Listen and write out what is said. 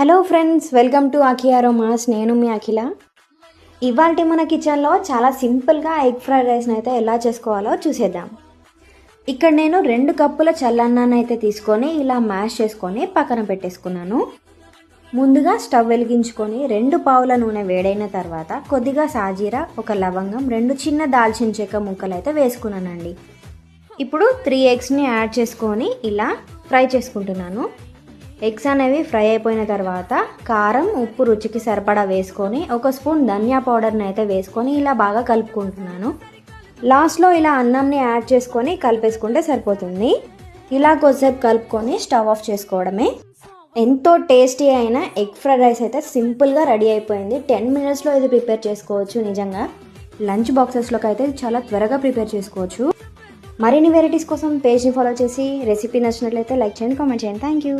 Hello friends, welcome to అఖియా రోమాస్. నేను మీ అఖిల. ఇవాళ మన కిచెన్లో చాలా సింపుల్గా ఎగ్ ఫ్రైడ్ రైస్ని అయితే ఎలా చేసుకోవాలో చూసేద్దాం. ఇక్కడ నేను 2 కప్పుల చల్లన్నాన్ని అయితే తీసుకొని ఇలా మ్యాష్ చేసుకొని పక్కన పెట్టేసుకున్నాను. ముందుగా స్టవ్ వెలిగించుకొని 2 పావుల నూనె వేడైన తర్వాత కొద్దిగా సాజీరా, ఒక లవంగం, 2 చిన్న దాల్చిన చెక్క ముక్కలు అయితే వేసుకున్నానండి. ఇప్పుడు 3 ఎగ్స్ని యాడ్ చేసుకొని ఇలా ఫ్రై చేసుకుంటున్నాను. ఎగ్స్ అనేవి ఫ్రై అయిపోయిన తర్వాత కారం, ఉప్పు రుచికి సరిపడా వేసుకొని 1 స్పూన్ ధనియా పౌడర్ని అయితే వేసుకొని ఇలా బాగా కలుపుకుంటున్నాను. లాస్ట్లో ఇలా అన్నంని యాడ్ చేసుకొని కలిపేసుకుంటే సరిపోతుంది. ఇలా కొద్దిసేపు కలుపుకొని స్టవ్ ఆఫ్ చేసుకోవడమే. ఎంతో టేస్టీ అయిన ఎగ్ ఫ్రైడ్ రైస్ అయితే సింపుల్గా రెడీ అయిపోయింది. 10 మినిట్స్లో ఇది ప్రిపేర్ చేసుకోవచ్చు. నిజంగా లంచ్ బాక్సెస్లోకి అయితే చాలా త్వరగా ప్రిపేర్ చేసుకోవచ్చు. మరిన్ని వెరైటీస్ కోసం పేజ్ని ఫాలో చేసి రెసిపీ నచ్చినట్లయితే లైక్ చేయండి, కామెంట్ చేయండి. Thank you.